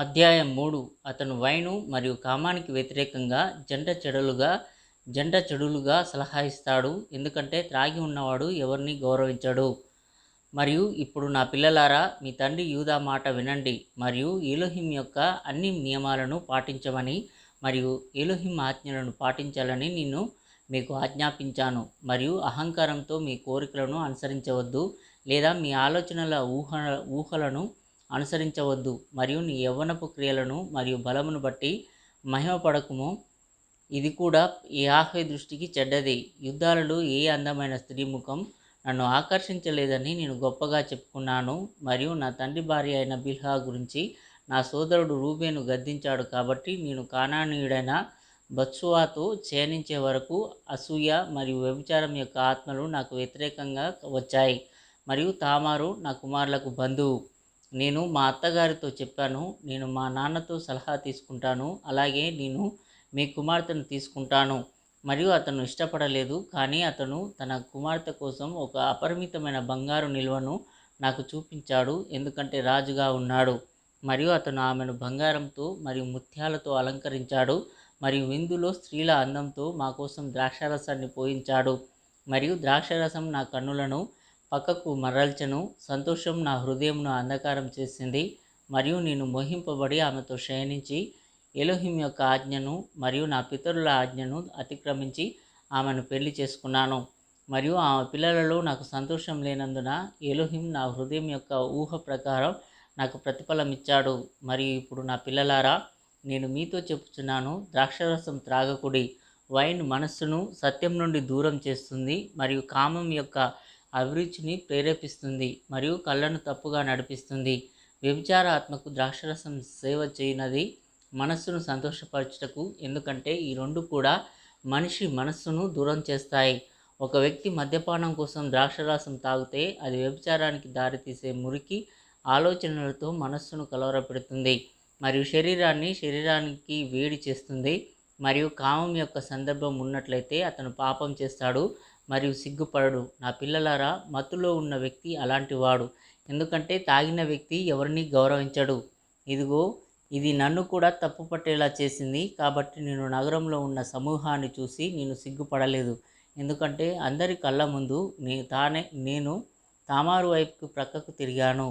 అధ్యాయం 3. అతను వైను మరియు కామానికి వ్యతిరేకంగా జంట చెడులుగా సలహా ఇస్తాడు, ఎందుకంటే త్రాగి ఉన్నవాడు ఎవరిని గౌరవించడు. మరియు ఇప్పుడు నా పిల్లలారా, మీ తండ్రి యూదా మాట వినండి మరియు ఎలోహిం యొక్క అన్ని నియమాలను పాటించమని మరియు ఎలోహిం ఆజ్ఞలను పాటించాలని నేను మీకు ఆజ్ఞాపించాను. మరియు అహంకారంతో మీ కోరికలను అనుసరించవద్దు, లేదా మీ ఆలోచనల ఊహలను అనుసరించవద్దు. మరియు నీ యవ్వనపు క్రియలను మరియు బలమును బట్టి మహిమపడకుము, ఇది కూడా యాహ్వే దృష్టికి చెడ్డది. యుద్ధాలలో ఏ అందమైన స్త్రీ ముఖం నన్ను ఆకర్షించలేదని నేను గొప్పగా చెప్పుకున్నాను. మరియు నా తండ్రి భార్య అయిన బిల్హా గురించి నా సోదరుడు రూబేను గద్దించాడు, కాబట్టి నేను కానానీయుడైన బత్షువాతో శయనించే వరకు అసూయ మరియు వ్యభిచారం యొక్క ఆత్మలు నాకు వ్యతిరేకంగా వచ్చాయి. మరియు తామారు నా కుమారులకు బంధువు. నేను మా అత్తగారితో చెప్పాను, నేను మా నాన్నతో సలహా తీసుకుంటాను, అలాగే నేను మీ కుమార్తెను తీసుకుంటాను. మరియు అతను ఇష్టపడలేదు, కానీ అతను తన కుమార్తె కోసం ఒక అపరిమితమైన బంగారు నిల్వను నాకు చూపించాడు, ఎందుకంటే రాజుగా ఉన్నాడు. మరియు అతను ఆమెను బంగారంతో మరియు ముత్యాలతో అలంకరించాడు మరియు విందులో స్త్రీల అందంతో మా కోసం ద్రాక్షారసాన్ని పోయించాడు. మరియు ద్రాక్షారసం నా కన్నులను పక్కకు మరల్చెను, సంతోషం నా హృదయంను అంధకారం చేసింది. మరియు నేను మోహింపబడి ఆమెతో శయనించి ఎలోహిం యొక్క ఆజ్ఞను మరియు నా పితరుల ఆజ్ఞను అతిక్రమించి ఆమెను పెళ్లి చేసుకున్నాను. మరియు ఆమె పిల్లలలో నాకు సంతోషం లేనందున ఎలోహిం నా హృదయం యొక్క ఊహ ప్రకారం నాకు ప్రతిఫలం ఇచ్చాడు. మరియు ఇప్పుడు నా పిల్లలారా, నేను మీతో చెప్పుచున్నాను, ద్రాక్షరసం త్రాగకుడి. వైన్ మనస్సును సత్యం నుండి దూరం చేస్తుంది మరియు కామం యొక్క అభిరుచిని ప్రేరేపిస్తుంది మరియు కళ్ళను తప్పుగా నడిపిస్తుంది. వ్యభిచార ఆత్మకు ద్రాక్షరసం సేవ చేయనది మనస్సును సంతోషపరచుటకు, ఎందుకంటే ఈ రెండు కూడా మనిషి మనస్సును దూరం చేస్తాయి. ఒక వ్యక్తి మద్యపానం కోసం ద్రాక్షరసం తాగితే అది వ్యభిచారానికి దారితీసే మురికి ఆలోచనలతో మనస్సును కలవరపెడుతుంది మరియు శరీరానికి వేడి చేస్తుంది. మరియు కామం యొక్క సందర్భం ఉన్నట్లయితే అతను పాపం చేస్తాడు మరియు సిగ్గుపడడు. నా పిల్లలారా, మత్తులో ఉన్న వ్యక్తి అలాంటివాడు, ఎందుకంటే తాగిన వ్యక్తి ఎవరిని గౌరవించడు. ఇదిగో, ఇది నన్ను కూడా తప్పుపట్టేలా చేసింది. కాబట్టి నేను నగరంలో ఉన్న సమూహాన్ని చూసి నేను సిగ్గుపడలేదు, ఎందుకంటే అందరి కళ్ళ ముందు నేను తామారు వైపుకు ప్రక్కకు తిరిగాను.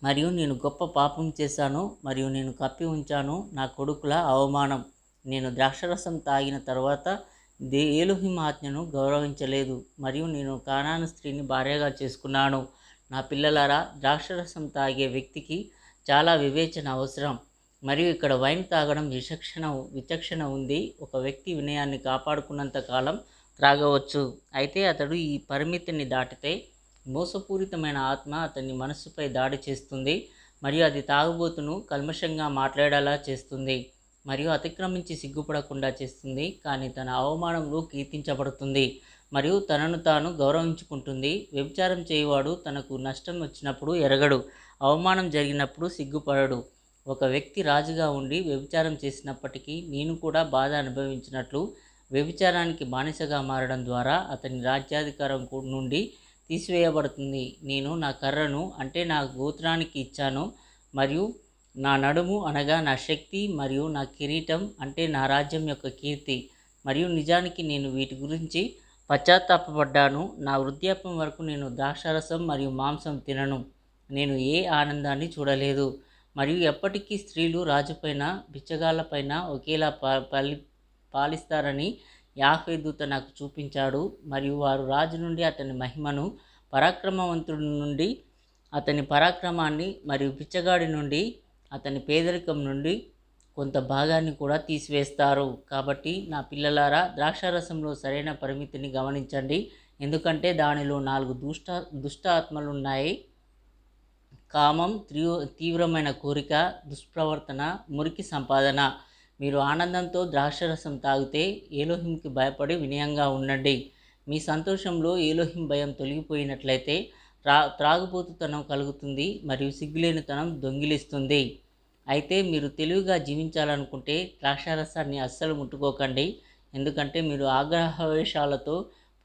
మరియు నేను గొప్ప పాపం చేశాను మరియు నేను కప్పి ఉంచాను నా కొడుకుల అవమానం. నేను ద్రాక్షరసం తాగిన తర్వాత ఎలోహిం ఆజ్ఞను గౌరవించలేదు మరియు నేను కానాను స్త్రీని భార్యగా చేసుకున్నాను. నా పిల్లలారా, ద్రాక్షరసం తాగే వ్యక్తికి చాలా వివేచన అవసరం. మరియు ఇక్కడ వైన్ తాగడం విచక్షణ ఉంది. ఒక వ్యక్తి వినయాన్ని కాపాడుకున్నంత కాలం త్రాగవచ్చు, అయితే అతడు ఈ పరిమితిని దాటితే మోసపూరితమైన ఆత్మ అతని మనస్సుపై దాడి చేస్తుంది మరియు అది తాగుబోతును కల్మషంగా మాట్లాడేలా చేస్తుంది మరియు అతిక్రమించి సిగ్గుపడకుండా చేస్తుంది. కానీ తన అవమానంలో కీర్తించబడుతుంది మరియు తనను తాను గౌరవించుకుంటుంది. వ్యభిచారం చేయవాడు తనకు నష్టం వచ్చినప్పుడు ఎరగడు, అవమానం జరిగినప్పుడు సిగ్గుపడడు. ఒక వ్యక్తి రాజుగా ఉండి వ్యభిచారం చేసినప్పటికీ నేను కూడా బాధ అనుభవించినట్లు వ్యభిచారానికి బానిసగా మారడం ద్వారా అతని రాజ్యాధికారం నుండి తీసివేయబడుతుంది. నేను నా కర్రను, అంటే నా గోత్రానికి ఇచ్చాను, మరియు నా నడుము అనగా నా శక్తి, మరియు నా కిరీటం అంటే నా రాజ్యం యొక్క కీర్తి. మరియు నిజానికి నేను వీటి గురించి పశ్చాత్తాపపడ్డాను. నా వృద్ధాప్యం వరకు నేను ద్రాక్షారసం మరియు మాంసం తినను. నేను ఏ ఆనందాన్ని చూడలేదు. మరియు ఎప్పటికీ స్త్రీలు రాజుపైన బిచ్చగాళ్ళపైన ఒకేలా పాలిస్తారని యాహ్వే దూత నాకు చూపించాడు. మరియు వారు రాజు నుండి అతని మహిమను, పరాక్రమవంతుడి నుండి అతని పరాక్రమాన్ని మరియు బిచ్చగాడి నుండి అతని పేదరికం నుండి కొంత భాగాన్ని కూడా తీసివేస్తారు. కాబట్టి నా పిల్లలారా, ద్రాక్షారసంలో సరైన పరిమితిని గమనించండి, ఎందుకంటే దానిలో 4 దుష్ట ఆత్మలున్నాయి: కామం, తీవ్రమైన కోరిక, దుష్ప్రవర్తన, మురికి సంపాదన. మీరు ఆనందంతో ద్రాక్షరసం తాగితే ఎలోహింకి భయపడి వినయంగా ఉండండి. మీ సంతోషంలో ఎలోహిం భయం తొలగిపోయినట్లయితే త్రాగుబోతుతనం కలుగుతుంది మరియు సిగ్గులేనితనం దొంగిలిస్తుంది. అయితే మీరు తెలివిగా జీవించాలనుకుంటే ద్రాక్షారసాన్ని అస్సలు ముట్టుకోకండి, ఎందుకంటే మీరు ఆగ్రహవేశాలతో,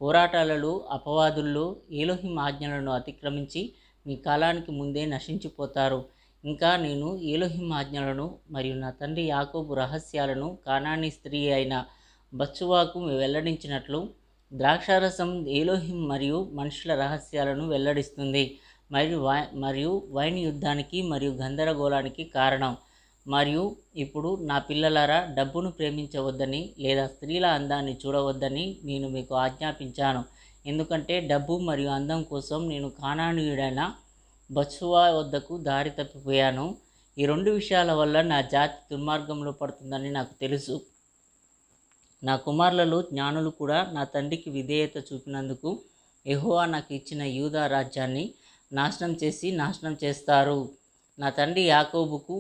పోరాటాలలో, అపవాదుల్లో ఎలోహిం ఆజ్ఞలను అతిక్రమించి మీ కాలానికి ముందే నశించిపోతారు. ఇంకా నేను ఏలోహిం ఆజ్ఞలను మరియు నా తండ్రి యాకోబు రహస్యాలను కానానీ స్త్రీ అయిన బత్షెబకు వెల్లడించినట్లు ద్రాక్షారసం ఏలోహిం మరియు మనుషుల రహస్యాలను వెల్లడిస్తుంది. మరియు వైన్ యుద్ధానికి మరియు గందరగోళానికి కారణం. మరియు ఇప్పుడు నా పిల్లలారా, డబ్బును ప్రేమించవద్దని లేదా స్త్రీల అందాన్ని చూడవద్దని నేను మీకు ఆజ్ఞాపించాను. ఎందుకంటే డబ్బు మరియు అందం కోసం నేను కానానీయుడైన బత్షెబ వద్దకు దారి తప్పిపోయాను. ఈ 2 విషయాల వల్ల నా జాతి దుర్మార్గంలో పడుతుందని నాకు తెలుసు. నా కుమారులలో జ్ఞానులు కూడా నా తండ్రికి విధేయత చూపినందుకు యెహోవా నాకు ఇచ్చిన యూదా రాజ్యాన్ని నాశనం చేస్తారు. నా తండ్రి యాకోబుకు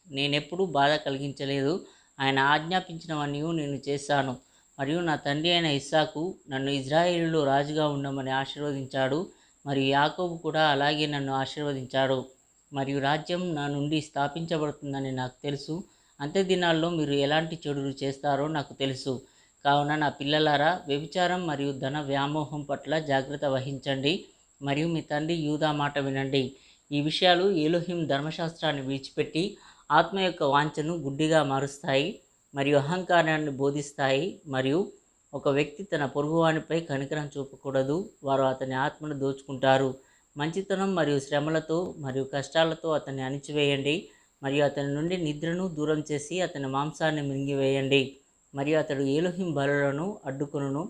నేనెప్పుడూ బాధ కలిగించలేదు. ఆయన ఆజ్ఞాపించినవన్నీ నేను చేశాను. మరియు నా తండ్రి అయిన ఇస్సాకు నన్ను ఇజ్రాయేలులో రాజుగా ఉండమని ఆశీర్వదించాడు. మరియు యాకోబు కూడా అలాగే నన్ను ఆశీర్వదించాడు. మరియు రాజ్యం నా నుండి స్థాపించబడుతుందని నాకు తెలుసు. అంత్య దినాల్లో మీరు ఎలాంటి చెడులు చేస్తారో నాకు తెలుసు. కావున నా పిల్లలారా, వ్యభిచారం మరియు ధన వ్యామోహం పట్ల జాగ్రత్త వహించండి మరియు మీ తండ్రి యూదా మాట వినండి. ఈ విషయాలు ఏలోహిం ధర్మశాస్త్రాన్ని విడిచిపెట్టి ఆత్మ యొక్క వాంఛను గుడ్డిగా మారుస్తాయి మరియు అహంకారాన్ని బోధిస్తాయి. మరియు ఒక వ్యక్తి తన పొరుగువానిపై కనికరం చూపకూడదు. వారు అతని ఆత్మను దోచుకుంటారు. మంచితనం మరియు శ్రమలతో మరియు కష్టాలతో అతన్ని అణిచివేయండి మరియు అతని నుండి నిద్రను దూరం చేసి అతని మాంసాన్ని మింగివేయండి. మరియు అతడు ఏలోహిం బలులను అడ్డుకొనును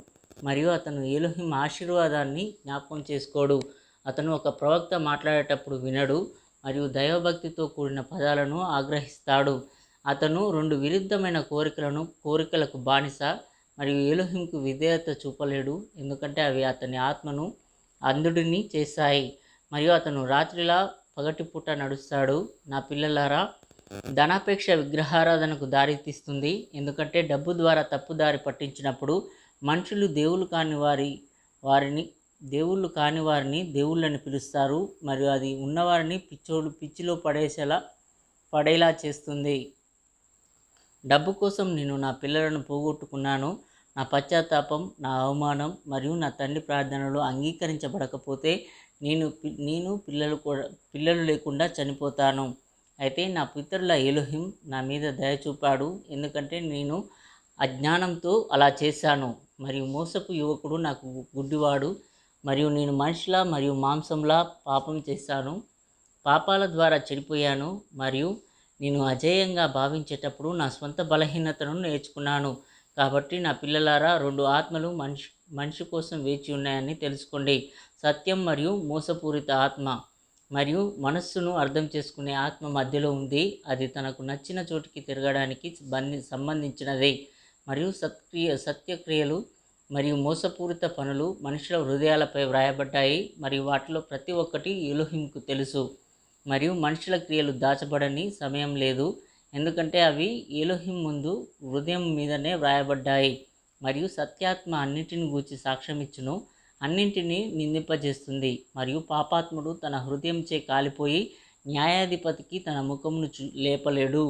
మరియు అతను ఏలోహిం ఆశీర్వాదాన్ని జ్ఞాపకం చేసుకోడు. అతను ఒక ప్రవక్త మాట్లాడేటప్పుడు వినడు మరియు దైవభక్తితో కూడిన పదాలను ఆగ్రహిస్తాడు. అతను 2 విరుద్ధమైన కోరికలకు బానిస మరియు ఏలోహింకు విధేయత చూపలేడు, ఎందుకంటే అవి అతని ఆత్మను అంధుడిని చేశాయి మరియు అతను రాత్రిలా పగటిపూట నడుస్తాడు. నా పిల్లలారా, ధనాపేక్ష విగ్రహారాధనకు దారితీస్తుంది. ఎందుకంటే డబ్బు ద్వారా తప్పుదారి పట్టించినప్పుడు మనుషులు దేవుళ్ళు కాని వారిని దేవుళ్ళని పిలుస్తారు మరియు అది ఉన్నవారిని పిచ్చిలో పడేలా చేస్తుంది. డబ్బు కోసం నేను నా పిల్లలను పోగొట్టుకున్నాను. నా పశ్చాత్తాపం, నా అవమానం మరియు నా తండ్రి ప్రార్థనలు అంగీకరించబడకపోతే నేను పిల్లలు లేకుండా చనిపోతాను. అయితే నా పితరుల ఎలోహిం నా మీద దయ చూపాడు, ఎందుకంటే నేను అజ్ఞానంతో అలా చేశాను. మరియు మోసపు యువకుడు నాకు గుడ్డివాడు మరియు నేను మనిషిలా మరియు మాంసంలా పాపం చేశాను. పాపాల ద్వారా చెడిపోయాను మరియు నేను అజేయంగా భావించేటప్పుడు నా స్వంత బలహీనతను నేర్చుకున్నాను. కాబట్టి నా పిల్లలారా, 2 ఆత్మలు మనిషి కోసం వేచి ఉన్నాయని తెలుసుకోండి. సత్యం మరియు మోసపూరిత ఆత్మ మరియు మనస్సును అర్థం చేసుకునే ఆత్మ మధ్యలో ఉంది. అది తనకు నచ్చిన చోటికి తిరగడానికి సంబంధించినది. మరియు సత్యక్రియలు మరియు మోసపూరిత పనులు మనుషుల హృదయాలపై వ్రాయబడ్డాయి మరియు వాటిలో ప్రతి ఒక్కటి ఎలోహింకు తెలుసు. మరియు మనుషుల క్రియలు దాచబడని సమయం లేదు, ఎందుకంటే అవి ఎలోహిం ముందు హృదయం మీదనే వ్రాయబడ్డాయి. మరియు సత్యాత్మ అన్నింటిని గూర్చి సాక్ష్యమిచ్చును, అన్నింటినీ నిందింపజేస్తుంది. మరియు పాపాత్ముడు తన హృదయంచే కాలిపోయి న్యాయాధిపతికి తన ముఖమును లేపలేడు.